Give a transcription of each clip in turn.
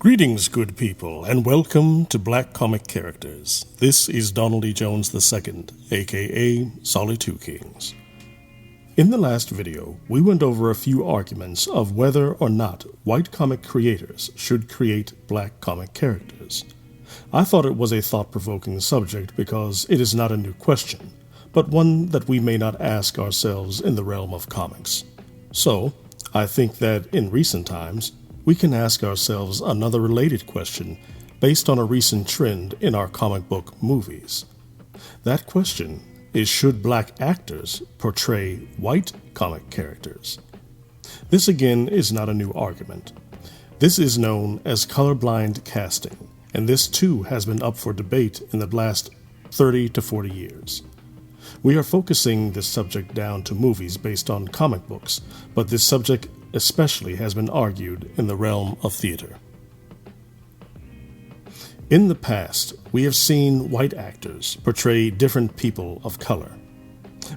Greetings, good people, and welcome to Black Comic Characters. This is Donald E. Jones II, aka Solly Two Kings. In the last video, we went over a few arguments of whether or not white comic creators should create black comic characters. I thought it was a thought-provoking subject because it is not a new question, but one that we may not ask ourselves in the realm of comics. So, I think that in recent times, we can ask ourselves another related question based on a recent trend in our comic book movies. That question is, should black actors portray white comic characters? This again is not a new argument. This is known as colorblind casting, and this too has been up for debate in the last 30 to 40 years. We are focusing this subject down to movies based on comic books, but this subject especially has been argued in the realm of theater. In the past, we have seen white actors portray different people of color.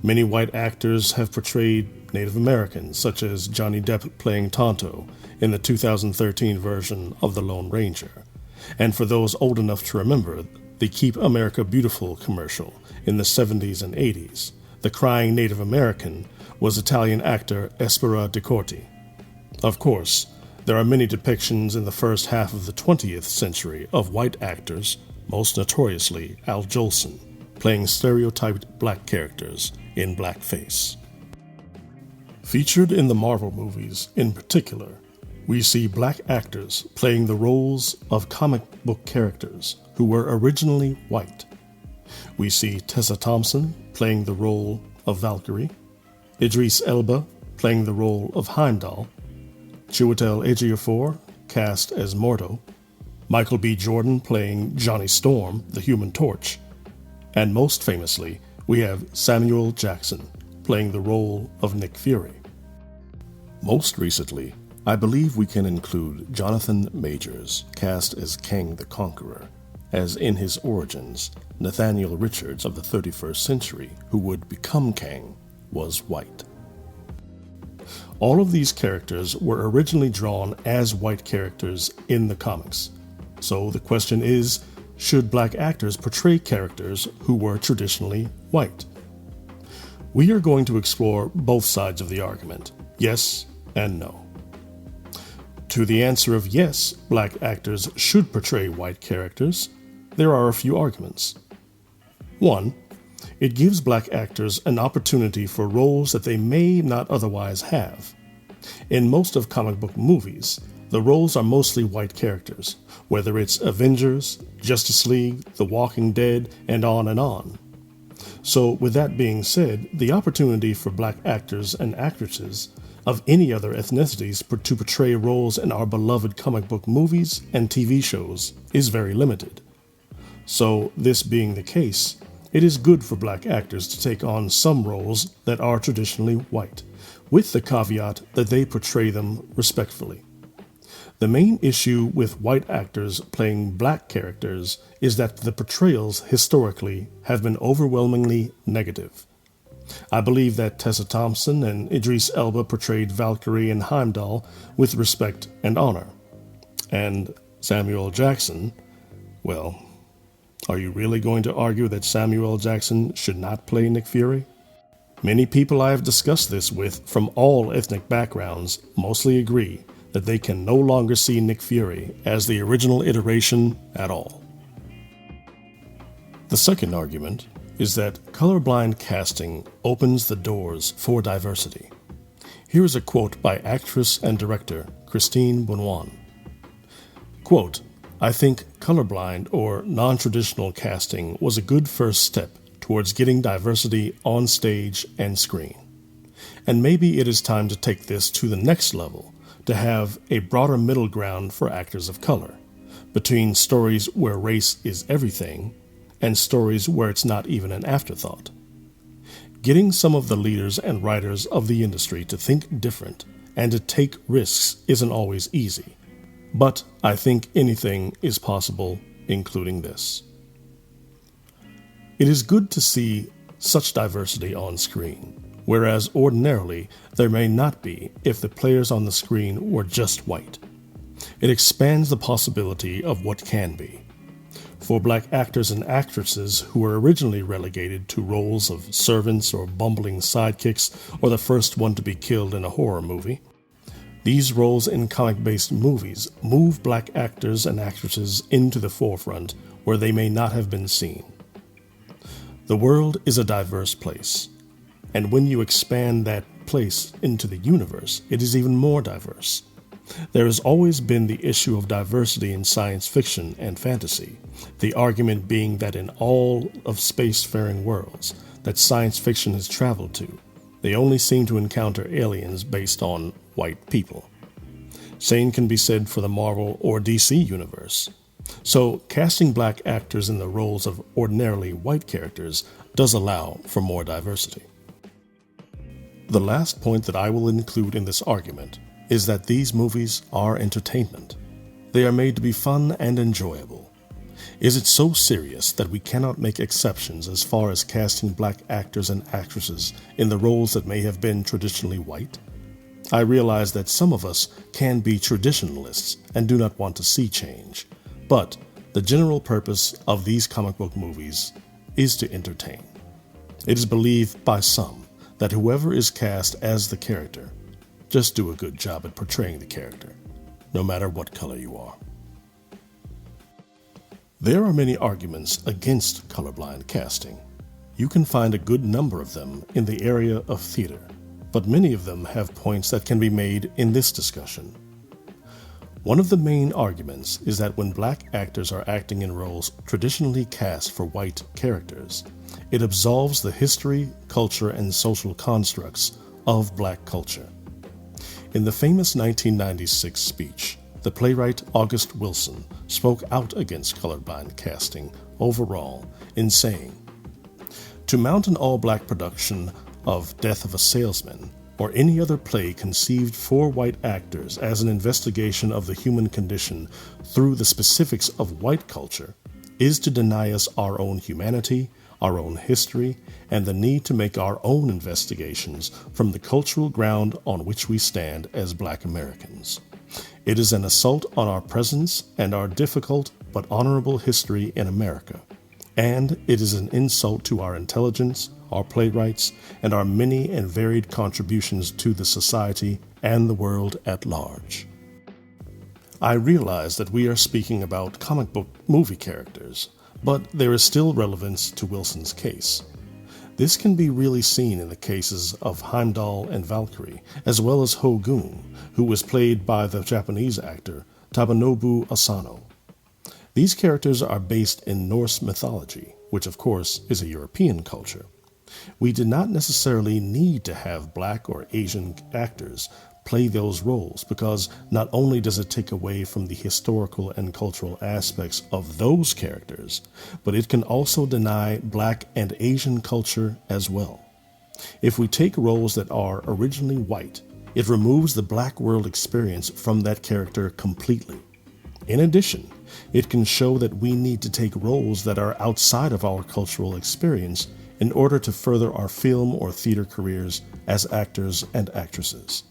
Many white actors have portrayed Native Americans, such as Johnny Depp playing Tonto in the 2013 version of The Lone Ranger. And for those old enough to remember, the Keep America Beautiful commercial in the 70s and 80s, the crying Native American was Italian actor Espera de Corti. Of course, there are many depictions in the first half of the 20th century of white actors, most notoriously Al Jolson, playing stereotyped black characters in blackface. Featured in the Marvel movies in particular, we see black actors playing the roles of comic book characters who were originally white. We see Tessa Thompson playing the role of Valkyrie, Idris Elba playing the role of Heimdall, Chiwetel Ejiofor cast as Mordo, Michael B. Jordan playing Johnny Storm, the Human Torch, and most famously, we have Samuel Jackson playing the role of Nick Fury. Most recently, I believe we can include Jonathan Majors, cast as Kang the Conqueror, as in his origins, Nathaniel Richards of the 31st century, who would become Kang, was white. All of these characters were originally drawn as white characters in the comics. So the question is, should black actors portray characters who were traditionally white? We are going to explore both sides of the argument, yes and no. To the answer of yes, black actors should portray white characters, there are a few arguments. 1. It gives black actors an opportunity for roles that they may not otherwise have. In most of comic book movies, the roles are mostly white characters, whether it's Avengers, Justice League, The Walking Dead, and on and on. So with that being said, the opportunity for black actors and actresses of any other ethnicities to portray roles in our beloved comic book movies and TV shows is very limited. So this being the case, it is good for black actors to take on some roles that are traditionally white, with the caveat that they portray them respectfully. The main issue with white actors playing black characters is that the portrayals historically have been overwhelmingly negative. I believe that Tessa Thompson and Idris Elba portrayed Valkyrie and Heimdall with respect and honor. And Samuel Jackson, well, are you really going to argue that Samuel Jackson should not play Nick Fury? Many people I have discussed this with from all ethnic backgrounds mostly agree that they can no longer see Nick Fury as the original iteration at all. The second argument is that colorblind casting opens the doors for diversity. Here is a quote by actress and director Christine Benoit. Quote, "I think colorblind or non-traditional casting was a good first step towards getting diversity on stage and screen. And maybe it is time to take this to the next level, to have a broader middle ground for actors of color, between stories where race is everything and stories where it's not even an afterthought. Getting some of the leaders and writers of the industry to think different and to take risks isn't always easy. But I think anything is possible, including this." It is good to see such diversity on screen, whereas ordinarily there may not be if the players on the screen were just white. It expands the possibility of what can be. For black actors and actresses who were originally relegated to roles of servants or bumbling sidekicks or the first one to be killed in a horror movie, these roles in comic-based movies move black actors and actresses into the forefront where they may not have been seen. The world is a diverse place, and when you expand that place into the universe, it is even more diverse. There has always been the issue of diversity in science fiction and fantasy, the argument being that in all of spacefaring worlds that science fiction has traveled to, they only seem to encounter aliens based on white people. Same can be said for the Marvel or DC universe. So casting black actors in the roles of ordinarily white characters does allow for more diversity. The last point that I will include in this argument is that these movies are entertainment. They are made to be fun and enjoyable. Is it so serious that we cannot make exceptions as far as casting black actors and actresses in the roles that may have been traditionally white? I realize that some of us can be traditionalists and do not want to see change, but the general purpose of these comic book movies is to entertain. It is believed by some that whoever is cast as the character just do a good job at portraying the character, no matter what color you are. There are many arguments against colorblind casting. You can find a good number of them in the area of theater, but many of them have points that can be made in this discussion. One of the main arguments is that when black actors are acting in roles traditionally cast for white characters, it absolves the history, culture, and social constructs of black culture. In the famous 1996 speech, the playwright August Wilson spoke out against colorblind casting overall in saying, "To mount an all-black production of Death of a Salesman or any other play conceived for white actors as an investigation of the human condition through the specifics of white culture is to deny us our own humanity, our own history, and the need to make our own investigations from the cultural ground on which we stand as Black Americans. It is an assault on our presence and our difficult but honorable history in America, and it is an insult to our intelligence, our playwrights, and our many and varied contributions to the society and the world at large." I realize that we are speaking about comic book movie characters, but there is still relevance to Wilson's case. This can be really seen in the cases of Heimdall and Valkyrie, as well as Hogun, who was played by the Japanese actor Tabanobu Asano. These characters are based in Norse mythology, which of course is a European culture. We did not necessarily need to have black or Asian actors play those roles because not only does it take away from the historical and cultural aspects of those characters, but it can also deny black and Asian culture as well. If we take roles that are originally white, it removes the black world experience from that character completely. In addition, it can show that we need to take roles that are outside of our cultural experience in order to further our film or theater careers as actors and actresses.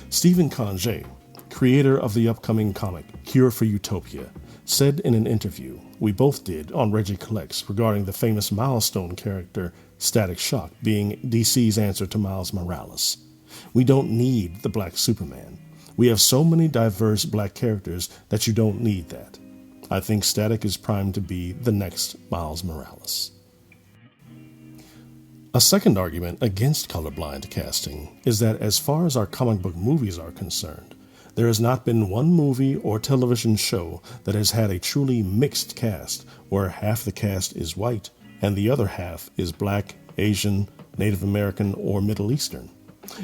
Stephen Conge, creator of the upcoming comic Cure for Utopia, said in an interview we both did on Reggie Collects regarding the famous Milestone character Static Shock being DC's answer to Miles Morales, "We don't need the Black Superman. We have so many diverse black characters that you don't need that. I think Static is primed to be the next Miles Morales." A second argument against colorblind casting is that as far as our comic book movies are concerned, there has not been one movie or television show that has had a truly mixed cast where half the cast is white and the other half is black, Asian, Native American, or Middle Eastern.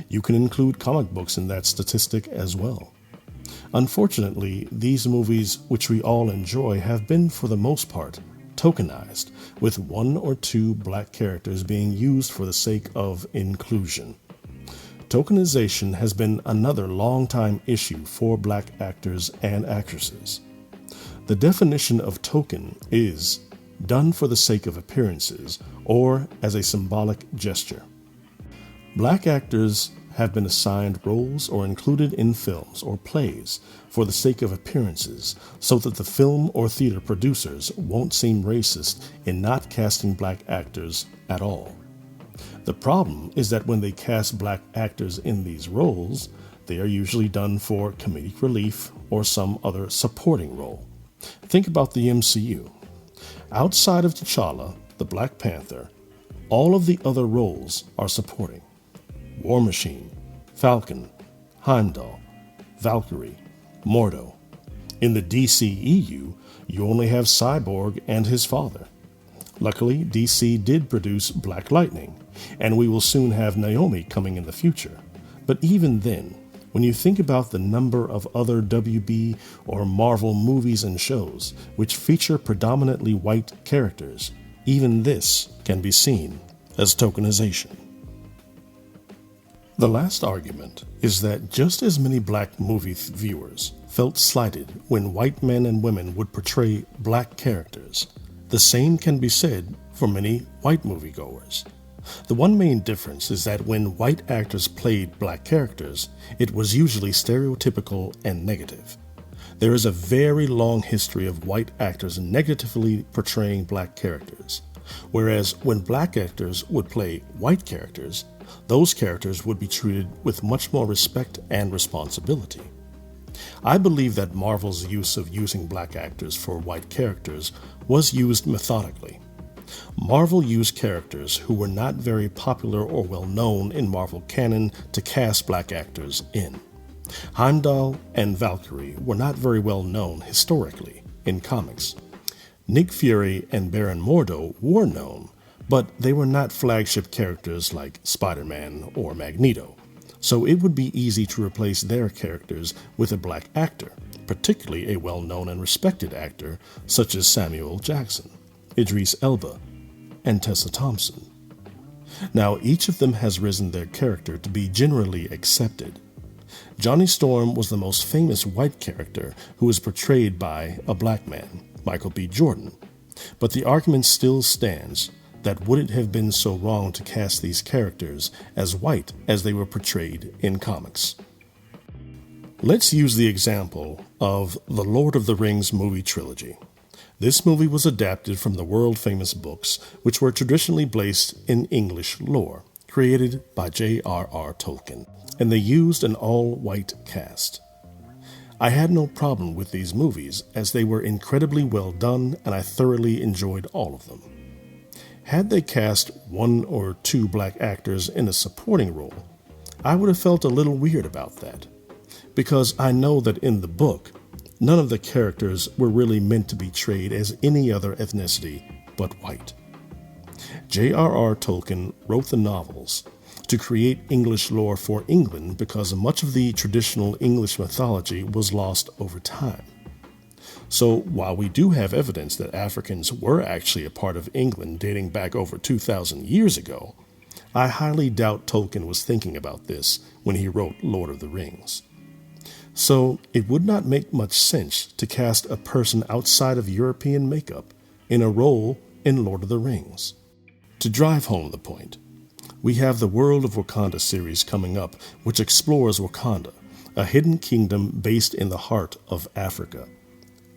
You can include comic books in that statistic as well. Unfortunately, these movies, which we all enjoy, have been, for the most part, tokenized, with one or two black characters being used for the sake of inclusion. Tokenization has been another long-time issue for black actors and actresses. The definition of token is done for the sake of appearances or as a symbolic gesture. Black actors have been assigned roles or included in films or plays for the sake of appearances so that the film or theater producers won't seem racist in not casting black actors at all. The problem is that when they cast black actors in these roles, they are usually done for comedic relief or some other supporting role. Think about the MCU. Outside of T'Challa, the Black Panther, all of the other roles are supporting. War Machine, Falcon, Heimdall, Valkyrie, Mordo. In the DCEU, you only have Cyborg and his father. Luckily, DC did produce Black Lightning, and we will soon have Naomi coming in the future. But even then, when you think about the number of other WB or Marvel movies and shows which feature predominantly white characters, even this can be seen as tokenization. The last argument is that just as many black movie viewers felt slighted when white men and women would portray black characters, the same can be said for many white moviegoers. The one main difference is that when white actors played black characters, it was usually stereotypical and negative. There is a very long history of white actors negatively portraying black characters, whereas when black actors would play white characters, those characters would be treated with much more respect and responsibility. I believe that Marvel's use of using black actors for white characters was used methodically. Marvel used characters who were not very popular or well known in Marvel canon to cast black actors in. Heimdall and Valkyrie were not very well known historically in comics. Nick Fury and Baron Mordo were known, but they were not flagship characters like Spider-Man or Magneto, so it would be easy to replace their characters with a black actor, particularly a well-known and respected actor such as Samuel Jackson, Idris Elba, and Tessa Thompson. Now, each of them has risen their character to be generally accepted. Johnny Storm was the most famous white character who was portrayed by a black man, Michael B. Jordan, but the argument still stands that would it have been so wrong to cast these characters as white as they were portrayed in comics? Let's use the example of the Lord of the Rings movie trilogy. This movie was adapted from the world-famous books, which were traditionally based in English lore, created by J.R.R. Tolkien, and they used an all-white cast. I had no problem with these movies, as they were incredibly well done, and I thoroughly enjoyed all of them. Had they cast one or two black actors in a supporting role, I would have felt a little weird about that, because I know that in the book, none of the characters were really meant to be portrayed as any other ethnicity but white. J.R.R. Tolkien wrote the novels to create English lore for England because much of the traditional English mythology was lost over time. So while we do have evidence that Africans were actually a part of England dating back over 2,000 years ago, I highly doubt Tolkien was thinking about this when he wrote Lord of the Rings. So it would not make much sense to cast a person outside of European makeup in a role in Lord of the Rings. To drive home the point, we have the World of Wakanda series coming up, which explores Wakanda, a hidden kingdom based in the heart of Africa.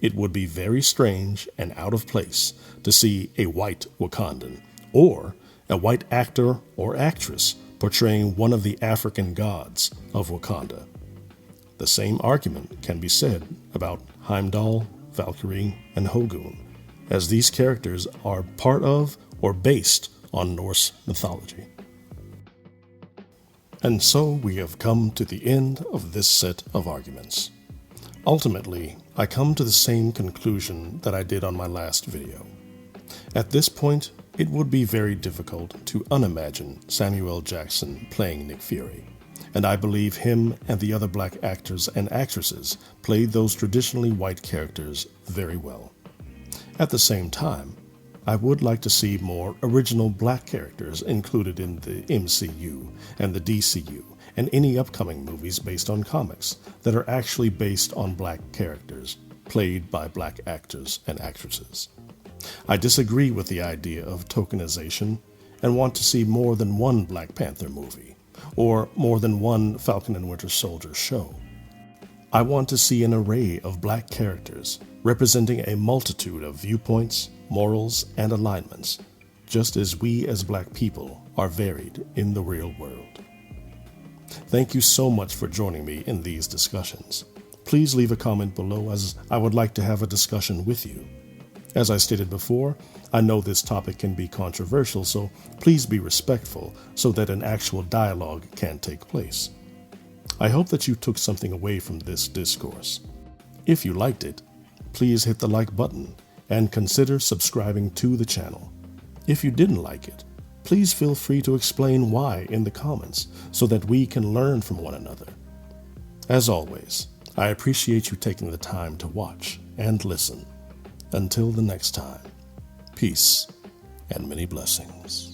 It would be very strange and out of place to see a white Wakandan or a white actor or actress portraying one of the African gods of Wakanda. The same argument can be said about Heimdall, Valkyrie, and Hogun, as these characters are part of or based on Norse mythology. And so we have come to the end of this set of arguments. Ultimately, I come to the same conclusion that I did on my last video. At this point, it would be very difficult to unimagine Samuel Jackson playing Nick Fury, and I believe him and the other black actors and actresses played those traditionally white characters very well. At the same time, I would like to see more original black characters included in the MCU and the DCU and any upcoming movies based on comics that are actually based on black characters, played by black actors and actresses. I disagree with the idea of tokenization and want to see more than one Black Panther movie, or more than one Falcon and Winter Soldier show. I want to see an array of black characters representing a multitude of viewpoints, morals, and alignments, just as we as black people are varied in the real world. Thank you so much for joining me in these discussions. Please leave a comment below, as I would like to have a discussion with you. As I stated before, I know this topic can be controversial, so please be respectful so that an actual dialogue can take place. I hope that you took something away from this discourse. If you liked it, please hit the like button and consider subscribing to the channel. If you didn't like it, please feel free to explain why in the comments so that we can learn from one another. As always, I appreciate you taking the time to watch and listen. Until the next time, peace and many blessings.